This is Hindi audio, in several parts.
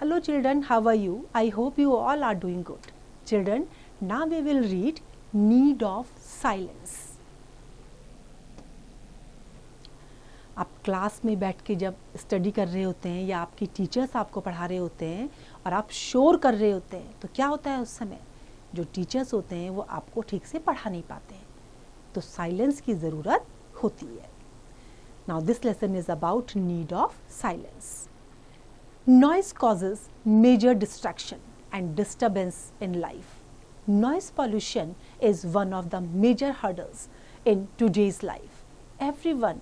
Hello children, how are you? I hope you all are doing good. Children, now we will read Need of Silence. आप क्लास में बैठ के जब स्टडी कर रहे होते हैं या आपकी टीचर्स आपको पढ़ा रहे होते हैं और आप शोर कर रहे होते हैं तो क्या होता है उस समय? जो टीचर्स होते हैं वो आपको ठीक से पढ़ा नहीं पाते हैं, तो साइलेंस की ज़रूरत होती है. Now this lesson is about need of silence. Noise causes major distraction and disturbance in life. Noise pollution is one of the major hurdles in today's life. Everyone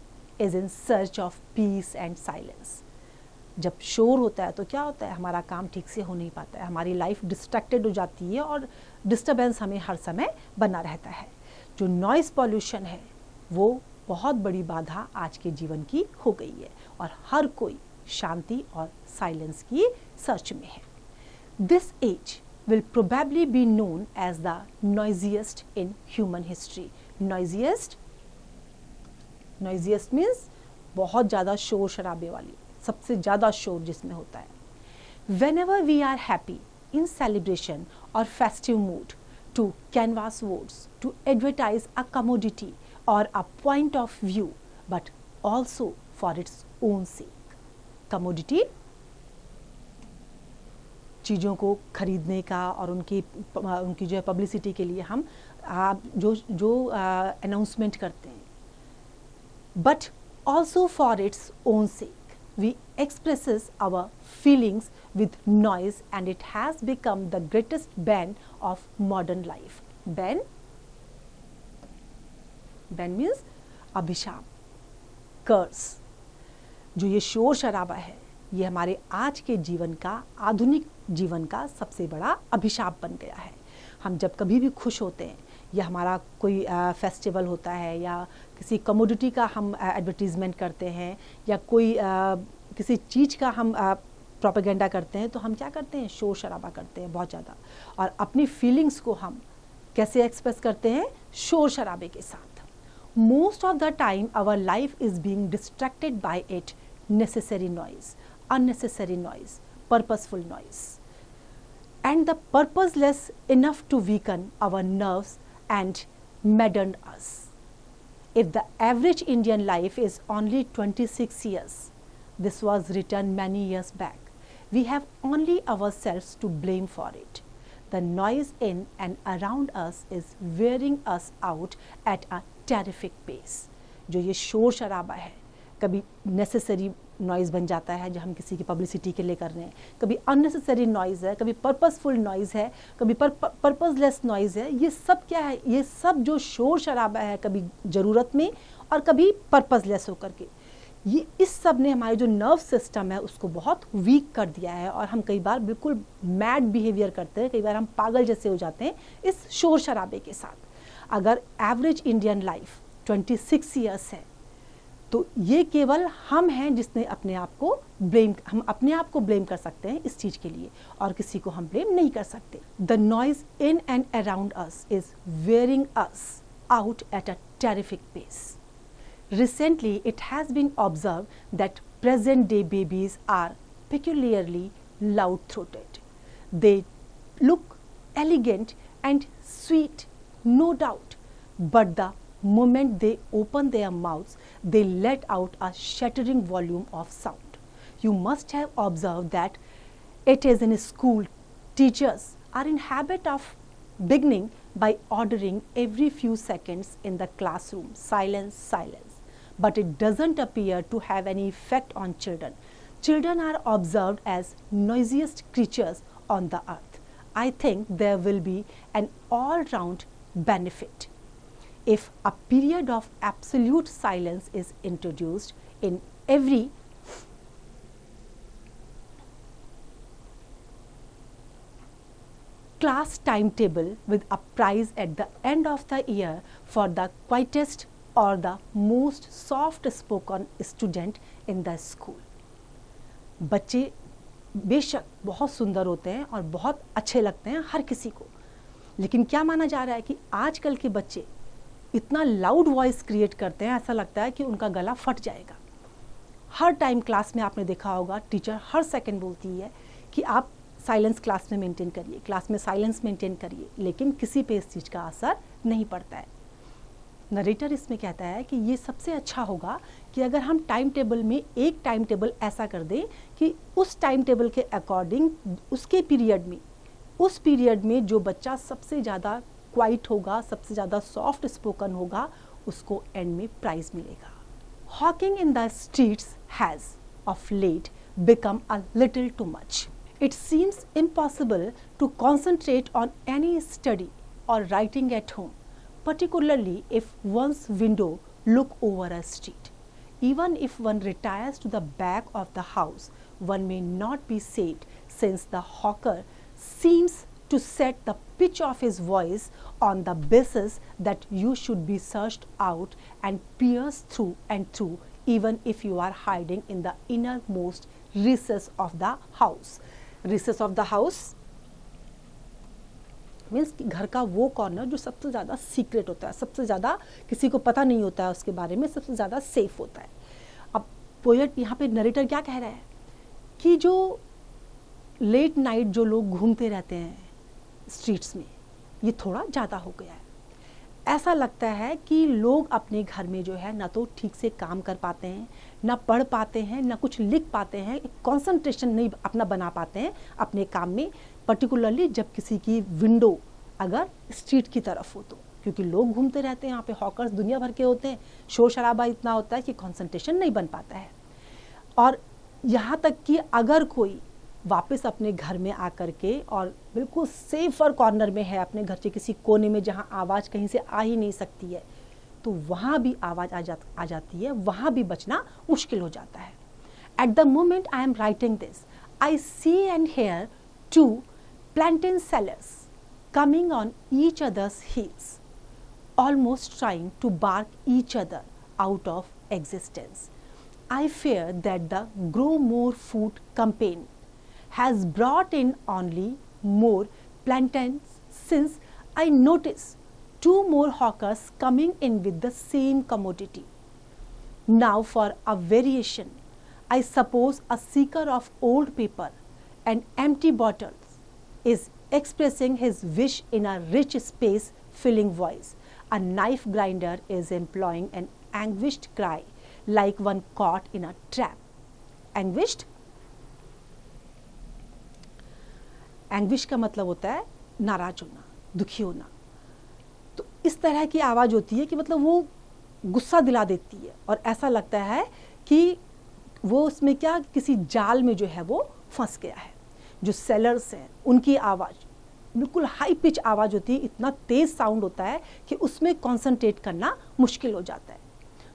is in search of peace and silence. जब शोर होता है तो क्या होता है, हमारा काम ठीक से हो नहीं पाता है, हमारी लाइफ डिस्ट्रैक्टेड हो जाती है और डिस्टर्बेंस हमें हर समय बना रहता है. जो नॉइज़ पॉल्यूशन है वो बहुत बड़ी बाधा आज के जीवन की हो गई है और हर कोई शांति और साइलेंस की सर्च में है. This age will probably be known as the noisiest in human history. Noisiest means बहुत ज़्यादा शोर शराबे वाली, सबसे ज़्यादा शोर जिसमें होता है. Whenever we are happy, in celebration or festive mood, to canvass votes, to advertise a commodity or a point of view, but also for its own sake. Commodity चीज़ों को खरीदने का और उनकी जो है पब्लिसिटी के लिए हम जो अनाउंसमेंट करते हैं, but also for its own sake we expresses our feelings with noise and it has become the greatest bane of modern life. Bane means अभिशाप, कर्स. जो ये शोर शराबा है ये हमारे आज के जीवन का, आधुनिक जीवन का सबसे बड़ा अभिशाप बन गया है. हम जब कभी भी खुश होते हैं या हमारा कोई फेस्टिवल होता है या किसी कमोडिटी का हम एडवर्टीज़मेंट करते हैं या कोई किसी चीज़ का हम प्रोपेगेंडा करते हैं, तो हम क्या करते हैं, शोर शराबा करते हैं बहुत ज़्यादा. और अपनी फीलिंग्स को हम कैसे एक्सप्रेस करते हैं, शोर शराबे के साथ. Most of the time our life is being distracted by it. Necessary noise, unnecessary noise, purposeful noise, and the purposeless enough to weaken our nerves and madden us. If the average Indian life is only 26 years, this was written many years back, we have only ourselves to blame for it. The noise in and around us is wearing us out at a terrific pace. जो ये शोर शराबा है कभी नेसेसरी नॉइज़ बन जाता है जो हम किसी की पब्लिसिटी के लिए कर रहे हैं, कभी अननेसेसरी नॉइज़ है, कभी पर्पसफुल नॉइज़ है, कभी पर्पसलेस नॉइज़ है. ये सब क्या है, ये सब जो शोर शराबा है कभी ज़रूरत में और कभी पर्पसलेस होकर के, ये इस सब ने हमारे जो नर्व सिस्टम है उसको बहुत वीक कर दिया है और हम कई बार बिल्कुल मैड बिहेवियर करते हैं, कई बार हम पागल जैसे हो जाते हैं इस शोर शराबे के साथ. अगर एवरेज इंडियन लाइफ 26 ईयर्स है तो ये केवल हम हैं जिसने हम अपने आप को ब्लेम कर सकते हैं इस चीज़ के लिए और किसी को हम ब्लेम नहीं कर सकते. The noise in and around us is wearing us out at a terrific pace. Recently, it has been observed that present-day babies are peculiarly loud-throated. They look elegant and sweet, no doubt, but the moment they open their mouths, they let out a shattering volume of sound. You must have observed that it is in school, teachers are in habit of beginning by ordering every few seconds in the classroom, silence, silence. But it doesn't appear to have any effect on children. Children are observed as noisiest creatures on the earth. I think there will be an all-round benefit if a period of absolute silence is introduced in every class timetable with a prize at the end of the year for the quietest or the most soft spoken student in the school. बच्चे बेशक बहुत सुंदर होते हैं और बहुत अच्छे लगते हैं हर किसी को, लेकिन क्या माना जा रहा है कि आजकल के बच्चे इतना लाउड वॉइस क्रिएट करते हैं, ऐसा लगता है कि उनका गला फट जाएगा. हर टाइम क्लास में आपने देखा होगा टीचर हर सेकंड बोलती है कि आप साइलेंस क्लास में मेंटेन करिए, क्लास में साइलेंस मेंटेन करिए, लेकिन किसी पे इस चीज़ का असर नहीं पड़ता है। नरेटर इसमें कहता है कि ये सबसे अच्छा होगा कि अगर हम टाइम टेबल में एक टाइम टेबल ऐसा कर दें कि उस टाइम टेबल के अकॉर्डिंग उसके पीरियड में, उस पीरियड में जो बच्चा सबसे ज़्यादा क्वाइट होगा, सबसे ज़्यादा सॉफ्ट स्पोकन होगा, उसको एंड में प्राइज़ मिलेगा। Hawking in the streets has of late become a little too much. It seems impossible to concentrate on any study or writing at home, particularly if one's window look over a street. Even if one retires to the back of the house, one may not be saved, since the hawker seems to set the pitch of his voice on the basis that you should be searched out and pierced through and through, even if you are hiding in the innermost recess of the house. Recess of the house means घर का वो कॉर्नर जो सबसे ज़्यादा सीक्रेट होता है, सबसे ज़्यादा किसी को पता नहीं होता है उसके बारे में, सबसे ज़्यादा सेफ होता है। अब पोएट यहाँ पे नरेटर क्या कह रहा है कि जो लेट नाइट जो लोग घूमते रहते हैं स्ट्रीट्स में, ये थोड़ा ज़्यादा हो गया है। ऐसा लगता है कि लोग अपने घर में जो है ना तो ठीक से काम कर पाते हैं, ना पढ़ पाते हैं, ना कुछ लिख पाते हैं, कंसंट्रेशन नहीं अपना बना पाते हैं अपने काम में, पर्टिकुलरली जब किसी की विंडो अगर स्ट्रीट की तरफ हो तो, क्योंकि लोग घूमते रहते हैं यहाँ पे, हॉकर्स दुनिया भर के होते हैं, शोर शराबा इतना होता है कि कंसंट्रेशन नहीं बन पाता है। और यहाँ तक कि अगर कोई वापस अपने घर में आकर के और बिल्कुल सेफर कॉर्नर में है अपने घर के किसी कोने में जहाँ आवाज़ कहीं से आ ही नहीं सकती है, तो वहाँ भी आवाज़ आ जाती है, वहाँ भी बचना मुश्किल हो जाता है। At the moment I am writing this, I see and hear two plantain sellers coming on each others heels, almost trying to bark each other out of existence. I fear that the Grow More Food campaign has brought in only more plantains, since I notice 2 more hawkers coming in with the same commodity. Now for a variation, I suppose a seeker of old paper and empty bottles is expressing his wish in a rich space-filling voice. A knife grinder is employing an anguished cry like one caught in a trap. Anguished, anguish का मतलब होता है नाराज होना, दुखी होना। तो इस तरह की आवाज़ होती है कि मतलब वो गुस्सा दिला देती है और ऐसा लगता है कि वो उसमें क्या किसी जाल में जो है वो फंस गया है। जो सेलर्स हैं उनकी आवाज़ बिल्कुल हाई पिच आवाज़ होती है, इतना तेज़ साउंड होता है कि उसमें कॉन्सेंट्रेट करना मुश्किल हो जाता है।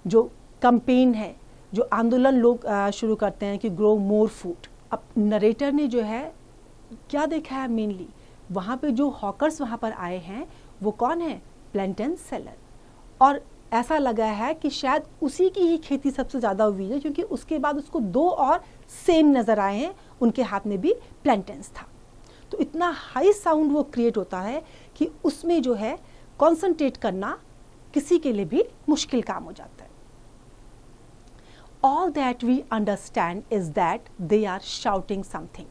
जो कैंपेन है, जो आंदोलन लोग शुरू करते हैं कि ग्रो मोर फूड, अब नरेटर ने जो है क्या देखा है मेनली, वहाँ पे जो हॉकर्स वहाँ पर आए हैं वो कौन है, प्लांटेन सेलर। और ऐसा लगा है कि शायद उसी की ही खेती सबसे ज़्यादा हुई है, क्योंकि उसके बाद उसको 2 और सेम नज़र आए हैं, उनके हाथ में भी प्लांटेन्स था। तो इतना हाई साउंड वो क्रिएट होता है कि उसमें जो है कॉन्सेंट्रेट करना किसी के लिए भी मुश्किल काम हो जाता है। All that we understand is that they are shouting something.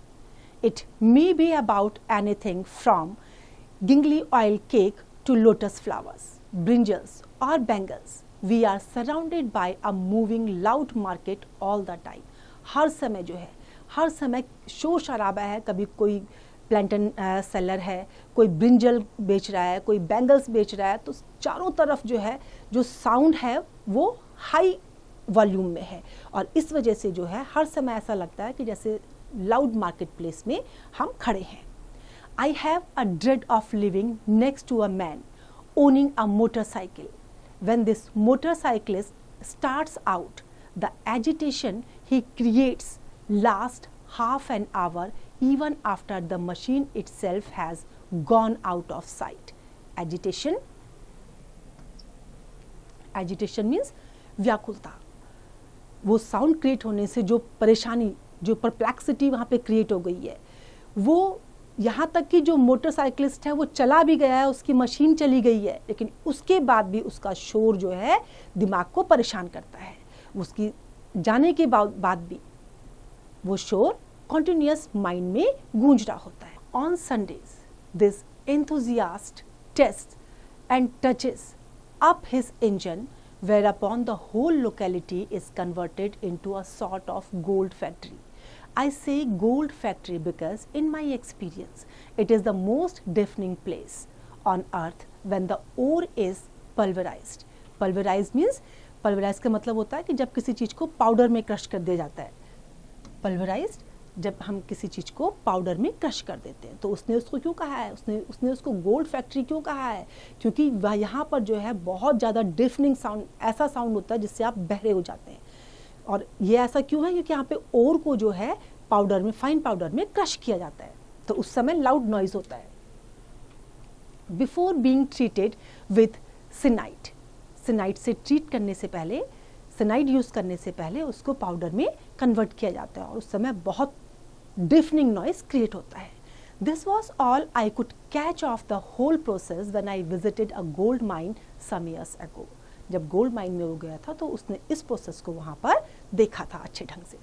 It may be about anything from gingly oil cake to lotus flowers, brinjals or bangles. We are surrounded by a moving loud market all the time. हर समय जो है, हर समय शोर शराबा है, कभी कोई प्लांटेन सेलर है, कोई ब्रिंजल बेच रहा है, कोई बैंगल्स बेच रहा है, तो चारों तरफ जो है जो साउंड है वो हाई वॉल्यूम में है। और इस वजह से जो है हर समय ऐसा लगता है कि जैसे लाउड मार्केट प्लेस में हम खड़े हैं। I have a dread of living next to a man owning a motorcycle. When this motorcyclist starts out, the agitation he creates last half an hour even after the machine itself has gone out of sight. Agitation means व्याकुलता। वो साउंड क्रिएट होने से जो परेशानी, जो परप्लेक्सिटी वहाँ पे क्रिएट हो गई है, वो यहाँ तक कि जो मोटरसाइकिलिस्ट है वो चला भी गया है, उसकी मशीन चली गई है, लेकिन उसके बाद भी उसका शोर जो है दिमाग को परेशान करता है। उसकी जाने के बाद भी वो शोर कॉन्टिन्यूस माइंड में गूंज रहा होता है. On Sundays this enthusiast tests and touches up his engine, whereupon the whole locality is converted into a sort of gold factory. I say gold factory because in my experience it is the most deafening place on earth when the ore is pulverized. Pulverized means, pulverized का मतलब होता है कि जब किसी चीज़ को पाउडर में क्रश कर दिया जाता है. Pulverized जब हम किसी चीज़ को पाउडर में क्रश कर देते हैं. तो उसने उसको क्यों कहा है, उसने उसको गोल्ड फैक्ट्री क्यों कहा है? क्योंकि वह यहाँ पर जो है बहुत ज़्यादा डिफनिंग साउंड, ऐसा साउंड होता है जिससे आप बहरे हो जाते हैं. और ये ऐसा क्यों है? क्योंकि यहाँ पे ओर को जो है पाउडर में, फाइन पाउडर में क्रश किया जाता है, तो उस समय लाउड नॉइज होता है. बिफोर बीइंग ट्रीटेड विथ सिनाइड, सिनाइड से ट्रीट करने से पहले, सिनाइड यूज़ करने से पहले उसको पाउडर में कन्वर्ट किया जाता है और उस समय बहुत डिफनिंग नॉइज क्रिएट होता है. This was all I could catch of the whole process when I visited a gold mine some years ago. जब गोल्ड माइन में वो गया था तो उसने इस प्रोसेस को वहाँ पर देखा था अच्छे ढंग से.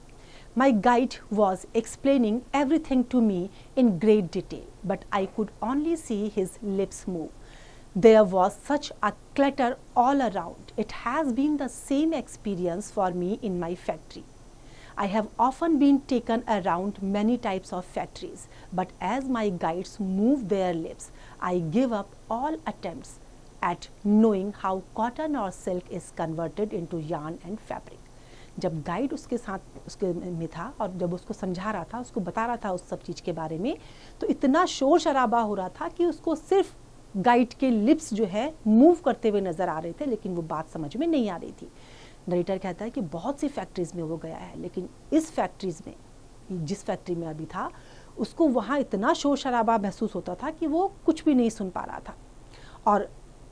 My guide was explaining everything to me in great detail, but I could only see his lips move. There was such a clutter all around. It has been the same experience for me in my factory. I have often been taken around many types of factories, but as my guides move their lips, I give up all attempts at knowing how cotton or silk is converted into yarn and fabric. जब गाइड उसके साथ उसके में था और जब उसको समझा रहा था, उसको बता रहा था उस सब चीज़ के बारे में, तो इतना शोर शराबा हो रहा था कि उसको सिर्फ गाइड के लिप्स जो है मूव करते हुए नज़र आ रहे थे, लेकिन वो बात समझ में नहीं आ रही थी. नरेटर कहता है कि बहुत सी फैक्ट्रीज़ में वो गया है, लेकिन इस फैक्ट्रीज़ में, जिस फैक्ट्री में अभी था, उसको वहाँ इतना शोर शराबा महसूस होता था कि वो कुछ भी नहीं सुन पा रहा था. और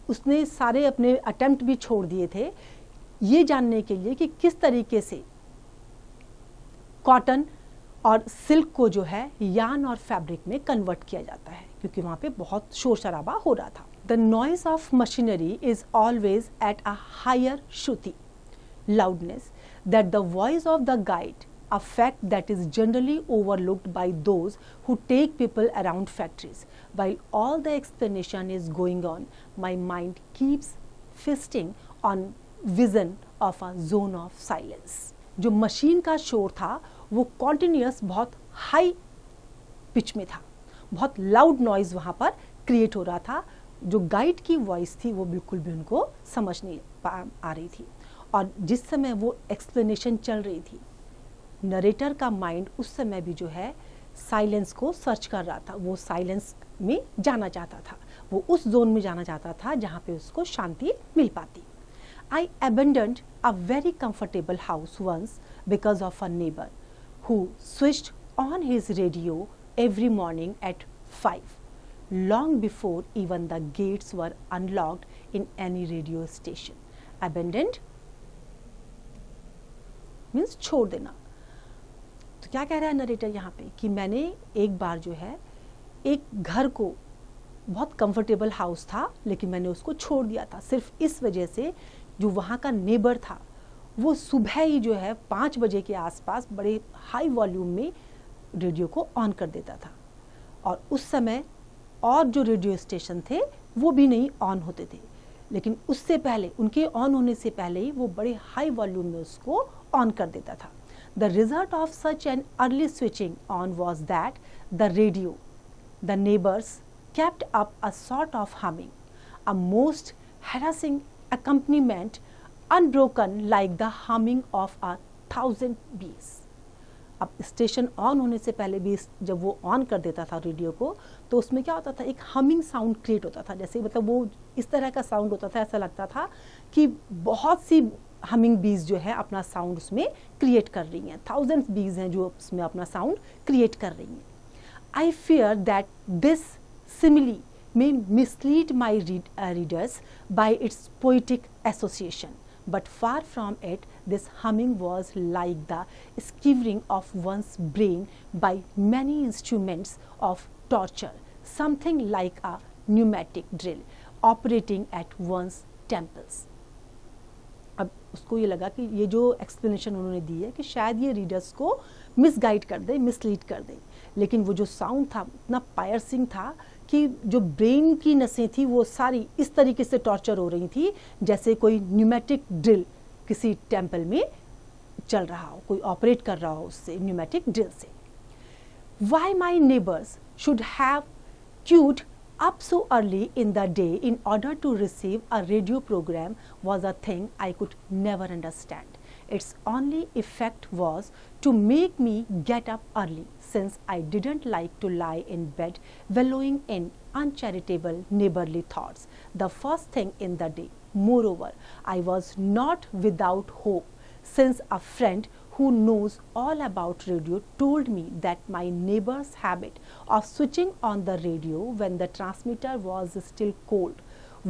उसने सारे अपने अटेम्प्ट भी छोड़ दिए थे ये जानने के लिए कि किस तरीके से कॉटन और सिल्क को जो है यार्न और फैब्रिक में कन्वर्ट किया जाता है, क्योंकि वहाँ पे बहुत शोर शराबा हो रहा था. The noise of machinery is always at a higher श्रुति loudness that the voice of the guide, a fact that is generally overlooked by those who take people around factories. While all the explanation is going on, my mind keeps feasting on vision of a zone of silence. जो मशीन का शोर था वो कॉन्टिन्यूस बहुत हाई पिच में था, बहुत लाउड नॉइज वहाँ पर क्रिएट हो रहा था. जो गाइड की वॉइस थी वो बिल्कुल भी उनको समझ नहीं आ रही थी. और जिस समय वो एक्सप्लेनेशन चल रही थी, नरेटर का माइंड उस समय भी जो है साइलेंस को सर्च कर रहा था. वो साइलेंस में जाना चाहता था, वो उस जोन में जाना चाहता था जहाँ पे उसको शांति मिल पाती. I abandoned a very comfortable house once because of a neighbor who switched on his radio every morning at 5, long before even the gates were unlocked in any radio station. Abandoned means छोड़ देना. तो क्या कह रहा है नरेटर यहाँ पे कि मैंने एक बार जो है एक घर को, बहुत कंफर्टेबल हाउस था, लेकिन मैंने उसको छोड़ दिया था सिर्फ इस वजह से जो वहाँ का नेबर था वो सुबह ही जो है 5 बजे के आसपास बड़े हाई वॉल्यूम में रेडियो को ऑन कर देता था. और उस समय और जो रेडियो स्टेशन थे वो भी नहीं ऑन होते थे, लेकिन उससे पहले, उनके ऑन होने से पहले ही वो बड़े हाई वॉल्यूम में उसको ऑन कर देता था. The result of such an early switching on was that the radio, the neighbours kept up a sort of humming, a most harassing accompaniment, unbroken like the humming of 1,000 bees. अब स्टेशन ऑन होने से पहले भी जब वो ऑन कर देता था रेडियो को, तो उसमें क्या होता था, एक हमिंग साउंड क्रिएट होता था. जैसे मतलब वो इस तरह का साउंड होता था, ऐसा लगता था कि बहुत सी हमिंग बीज जो है अपना साउंड उसमें क्रिएट कर रही हैं. 1000 बीज हैं जो उसमें अपना साउंड क्रिएट कर रही हैं. I fear that this simile may mislead my readers by its poetic association, but far from it, this humming was like the skewering of one's brain by many instruments of torture, something like a pneumatic drill operating at one's temples. अब उसको ये लगा कि ये जो एक्सप्लेनेशन उन्होंने दी है कि शायद ये रीडर्स को मिसगाइड कर दे, मिसलीड कर दे। लेकिन वो जो साउंड था इतना पायरसिंग था कि जो ब्रेन की नसें थी वो सारी इस तरीके से टॉर्चर हो रही थी जैसे कोई न्यूमेटिक ड्रिल किसी टेम्पल में चल रहा हो, कोई ऑपरेट कर रहा हो उससे, न्यूमेटिक ड्रिल से। Why my neighbors should have queued up so early in the day in order to receive a radio program was a thing I could never understand. Its only effect was to make me get up early, since I didn't like to lie in bed wallowing in uncharitable neighborly thoughts the first thing in the day. Moreover, I was not without hope, since a friend who knows all about radio told me that my neighbor's habit of switching on the radio when the transmitter was still cold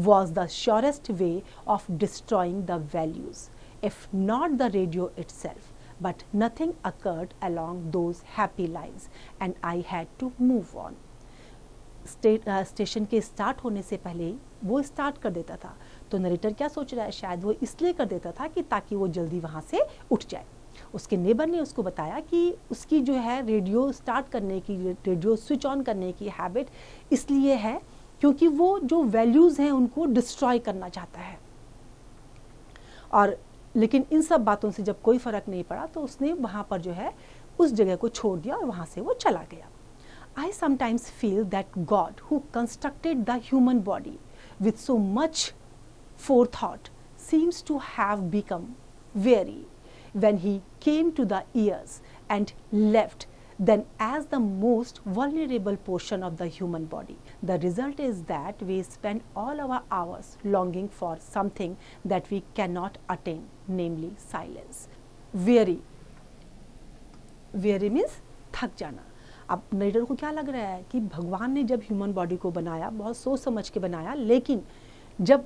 was the surest way of destroying the values, if not the radio itself. But nothing occurred along those happy lines, and I had to move on. Station के स्टार्ट होने से पहले वो स्टार्ट कर देता था। तो नरेटर क्या सोच रहा है, शायद वो इसलिए कर देता था कि ताकि वो जल्दी वहाँ से उठ जाए। उसके नेबर ने उसको बताया कि उसकी जो है रेडियो स्टार्ट करने की, रेडियो स्विच ऑन करने की हैबिट इसलिए है क्योंकि वो जो वैल्यूज़ हैं उनको डिस्ट्रॉय करना चाहता है। और लेकिन इन सब बातों से जब कोई फ़र्क नहीं पड़ा तो उसने वहाँ पर जो है उस जगह को छोड़ दिया और वहाँ से वो चला गया। I sometimes feel that God, who constructed the human body with so much forethought, seems to have become weary when he came to the ears and left them as the most vulnerable portion of the human body. The result is that we spend all our hours longing for something that we cannot attain, namely silence. Weary. Weary means थक जाना। अब नरेटर को क्या लग रहा है कि भगवान ने जब ह्यूमन बॉडी को बनाया बहुत सोच समझ के बनाया, लेकिन जब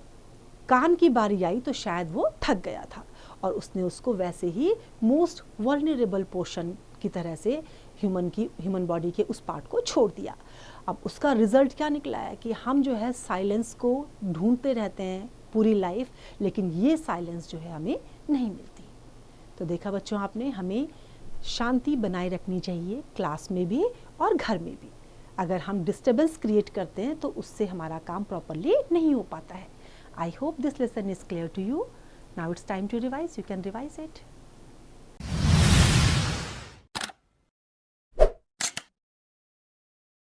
कान की बारी आई तो शायद वो थक गया था और उसने उसको वैसे ही मोस्ट वल्नरेबल पोर्शन की तरह से ह्यूमन बॉडी के उस पार्ट को छोड़ दिया। अब उसका रिजल्ट क्या निकला है कि हम जो है साइलेंस को ढूंढते रहते हैं पूरी लाइफ, लेकिन ये साइलेंस जो है हमें नहीं मिलती। तो देखा बच्चों आपने, हमें शांति बनाए रखनी चाहिए क्लास में भी और घर में भी। अगर हम डिस्टर्बेंस क्रिएट करते हैं तो उससे हमारा काम प्रॉपरली नहीं हो पाता है। I hope this lesson is clear to you. Now it's time to revise. You can revise it.